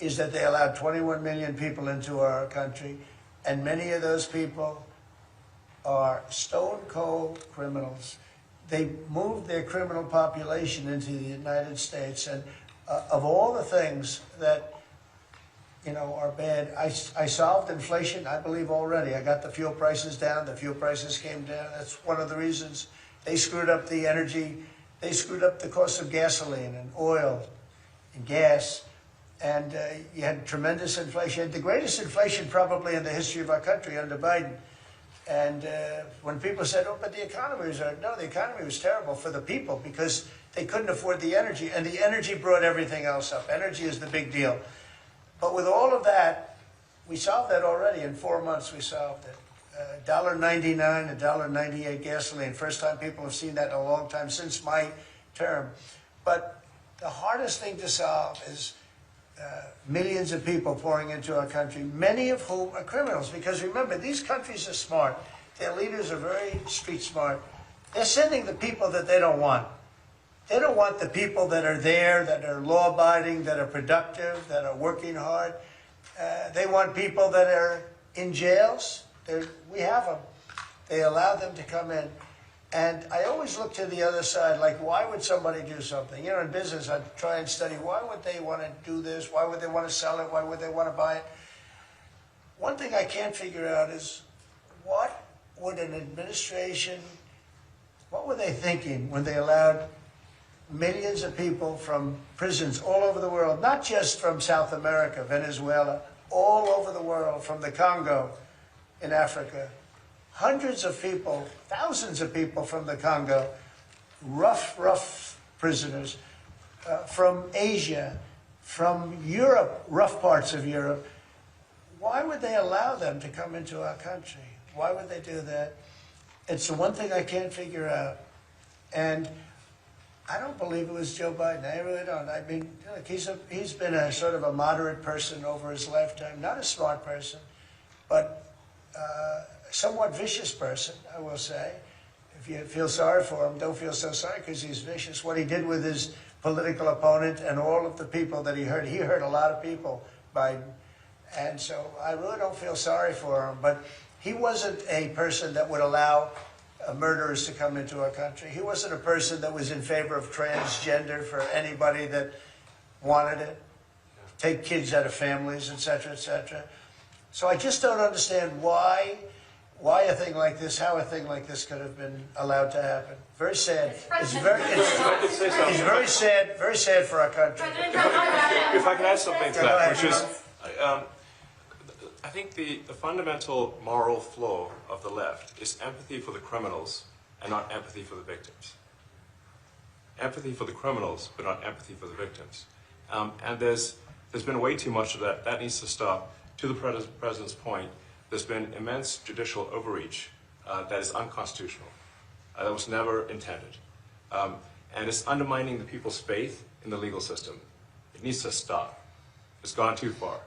is that they allowed 21 million people into our country, and many of those people are stone-cold criminals. They moved their criminal population into the United States, and of all the things that, you know, are bad, I solved inflation, I believe, already. I got the fuel prices down. The fuel prices came down. That's one of the reasons. They screwed up the energy. They screwed up the cost of gasoline and oil and gas. And you had tremendous inflation, the greatest inflation probably in the history of our country under Biden. And when people said, oh, but the economy was, no, the economy was terrible for the people because they couldn't afford the energy. And the energy brought everything else up. Energy is the big deal. But with all of that, we solved that already. In 4 months, we solved it. $1.99, $1.98 gasoline. First time people have seen that in a long time, since my term. But the hardest thing to solve is millions of people pouring into our country, many of whom are criminals. Because remember, these countries are smart. Their leaders are very street smart. They're sending the people that they don't want. They don't want the people that are there, that are law-abiding, that are productive, that are working hard. They want people that are in jails. We have them. They allow them to come in. And I always look to the other side, like, why would somebody do something? You know, in business, I try and study, why would they want to do this? Why would they want to sell it? Why would they want to buy it? One thing I can't figure out is, what would an administration, what were they thinking when they allowed millions of people from prisons all over the world, not just from South America, Venezuela, all over the world, from the Congo in Africa, hundreds of people, thousands of people from the Congo, rough prisoners, from Asia, from Europe, rough parts of Europe. Why would they allow them to come into our country? Why would they do that? It's the one thing I can't figure out. And I don't believe it was Joe Biden. I really don't. I mean, look, he's been a sort of a moderate person over his lifetime, not a smart person, but somewhat vicious person, I will say. If you feel sorry for him, don't feel so sorry because he's vicious. What he did with his political opponent and all of the people that he hurt a lot of people, Biden. And so I really don't feel sorry for him. But he wasn't a person that would allow murderers to come into our country. He wasn't a person that was in favor of transgender for anybody that wanted it, take kids out of families, etc., etc. So I just don't understand why a thing like this, how a thing like this could have been allowed to happen. Very sad. It's very sad for our country. If I can add something to that, which is, I think the fundamental moral flaw of the left is empathy for the criminals and not empathy for the victims. Empathy for the criminals, but not empathy for the victims. And there's been way too much of that. That needs to stop. To the President's point, there's been immense judicial overreach that is unconstitutional. That was never intended. And it's undermining the people's faith in the legal system. It needs to stop. It's gone too far.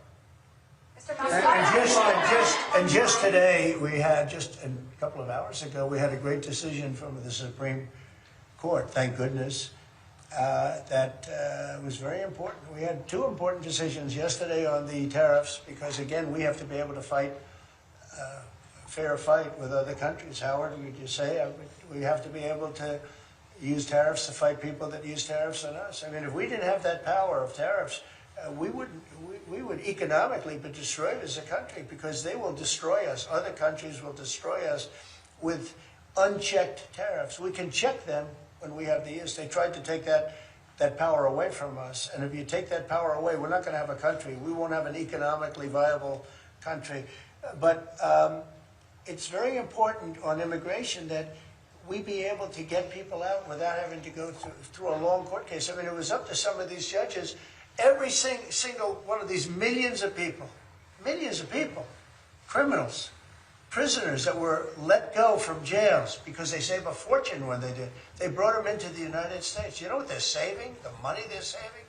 And just today, we had, just a couple of hours ago, we had a great decision from the Supreme Court, thank goodness, that was very important. We had two important decisions yesterday on the tariffs, because again, we have to be able to fight a fair fight with other countries. Howard, would you say? We have to be able to use tariffs to fight people that use tariffs on us. I mean, if we didn't have that power of tariffs, we would economically be destroyed as a country, because they will destroy us. Other countries will destroy us with unchecked tariffs. We can check them when we have the use. They tried to take that power away from us. And if you take that power away, we're not going to have a country. We won't have an economically viable country. But it's very important on immigration that we be able to get people out without having to go through a long court case. I mean, it was up to some of these judges. Every single one of these millions of people, criminals, prisoners that were let go from jails because they save a fortune when they did. They brought them into the United States. You know what they're saving? The money they're saving?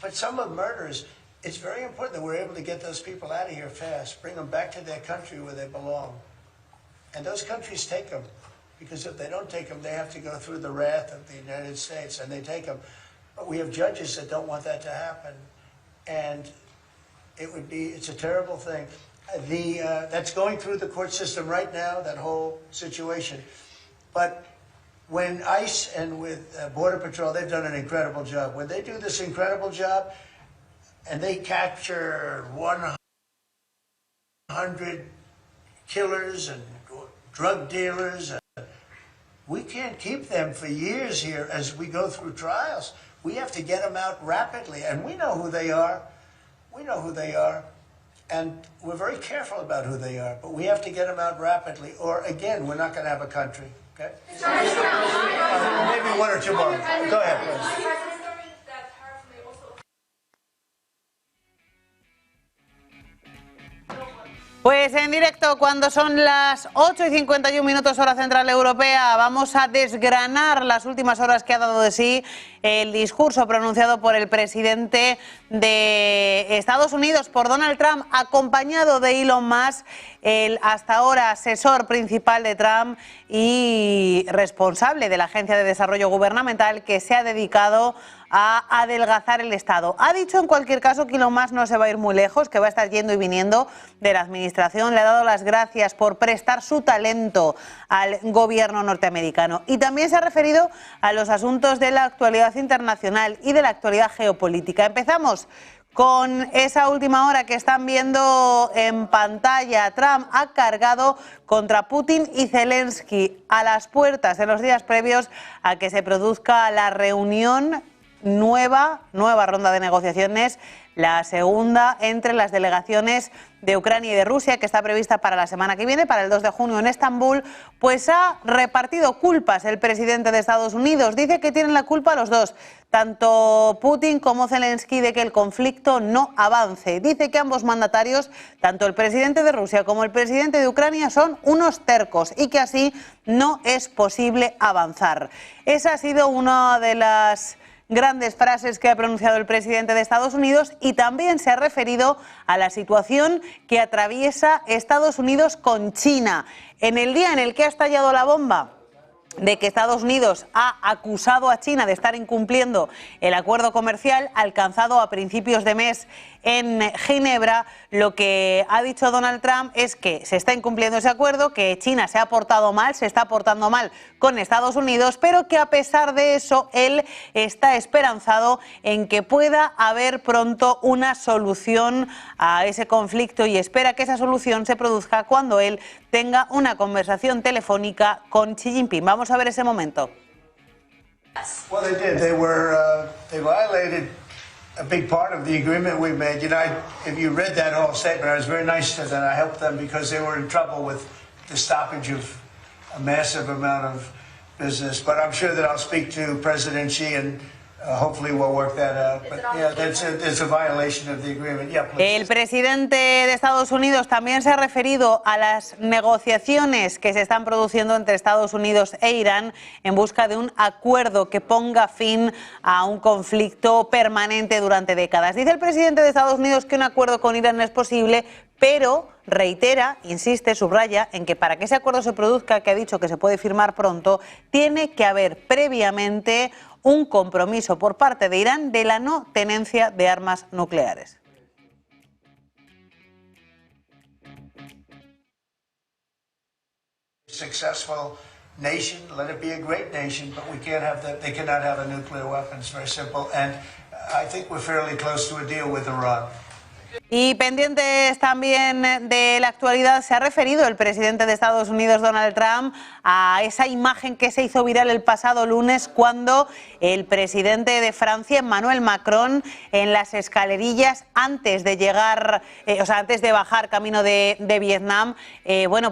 But some of murders, it's very important that we're able to get those people out of here fast, bring them back to their country where they belong. And those countries take them, because if they don't take them, they have to go through the wrath of the United States, and they take them. But we have judges that don't want that to happen, and it's a terrible thing. That's going through the court system right now, that whole situation. But when ICE and with Border Patrol, they've done an incredible job. When they do this incredible job, and they capture 100 killers and drug dealers, we can't keep them for years here as we go through trials. We have to get them out rapidly, and we know who they are. We know who they are, and we're very careful about who they are, but we have to get them out rapidly, or again, we're not going to have a country, okay? Maybe one or two more. Go ahead, please. Pues en directo, cuando son las 8:51 hora central europea, vamos a desgranar las últimas horas que ha dado de sí el discurso pronunciado por el presidente de Estados Unidos, por Donald Trump, acompañado de Elon Musk, el hasta ahora asesor principal de Trump y responsable de la Agencia de Desarrollo Gubernamental, que se ha dedicado a adelgazar el Estado. Ha dicho en cualquier caso que Elon Musk no se va a ir muy lejos, que va a estar yendo y viniendo de la administración. Le ha dado las gracias por prestar su talento al gobierno norteamericano. Y también se ha referido a los asuntos de la actualidad internacional y de la actualidad geopolítica. Empezamos con esa última hora que están viendo en pantalla. Trump ha cargado contra Putin y Zelensky a las puertas en los días previos a que se produzca la reunión nueva ronda de negociaciones, la segunda entre las delegaciones de Ucrania y de Rusia, que está prevista para la semana que viene, para el 2 de junio en Estambul. Pues ha repartido culpas el presidente de Estados Unidos. Dice que tienen la culpa los dos, tanto Putin como Zelensky, de que el conflicto no avance. Dice que ambos mandatarios, tanto el presidente de Rusia como el presidente de Ucrania, son unos tercos y que así no es posible avanzar. Esa ha sido una de las grandes frases que ha pronunciado el presidente de Estados Unidos, y también se ha referido a la situación que atraviesa Estados Unidos con China. En el día en el que ha estallado la bomba de que Estados Unidos ha acusado a China de estar incumpliendo el acuerdo comercial alcanzado a principios de mes en Ginebra, lo que ha dicho Donald Trump es que se está incumpliendo ese acuerdo, que China se ha portado mal, se está portando mal con Estados Unidos, pero que a pesar de eso él está esperanzado en que pueda haber pronto una solución a ese conflicto, y espera que esa solución se produzca cuando él tenga una conversación telefónica con Xi Jinping. Vamos a ver ese momento. Well, they did. They violated a big part of the agreement we made. You know, if you read that whole statement, I was very nice to them. I helped them because they were in trouble with the stoppage of a massive amount of business. But I'm sure that I'll speak to President Xi and Hopefully we'll work that out. But yeah, it's a violation of the agreement. Yeah, please. El presidente de Estados Unidos también se ha referido a las negociaciones que se están produciendo entre Estados Unidos e Irán en busca de un acuerdo que ponga fin a un conflicto permanente durante décadas. Dice el presidente de Estados Unidos que un acuerdo con Irán es posible, pero reitera, insiste, subraya en que para que ese acuerdo se produzca, que ha dicho que se puede firmar pronto, tiene que haber previamente un compromiso por parte de Irán de la no tenencia de armas nucleares. Successful nation, let it be a great nation, but we can't have that. They cannot have a nuclear weapon. It's very simple, and I think we're fairly close to a deal with Iran. Y pendientes también de la actualidad, se ha referido el presidente de Estados Unidos, Donald Trump, a esa imagen que se hizo viral el pasado lunes cuando el presidente de Francia, Emmanuel Macron, en las escalerillas antes de llegar, antes de bajar camino de Vietnam,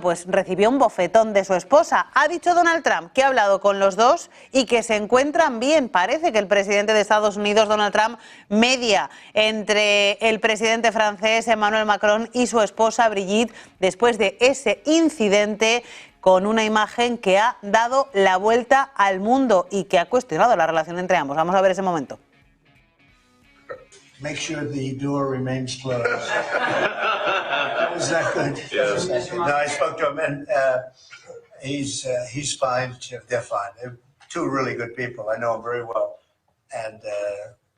pues recibió un bofetón de su esposa. Ha dicho Donald Trump que ha hablado con los dos y que se encuentran bien. Parece que el presidente de Estados Unidos, Donald Trump, media entre el presidente francés Emmanuel Macron y su esposa Brigitte después de ese incidente, con una imagen que ha dado la vuelta al mundo y que ha cuestionado la relación entre ambos. Vamos a ver ese momento. Make sure the door remains closed. Was that good? Yes. No, I spoke to him, and he's fine. They're fine. They're two really good people. I know them very well, and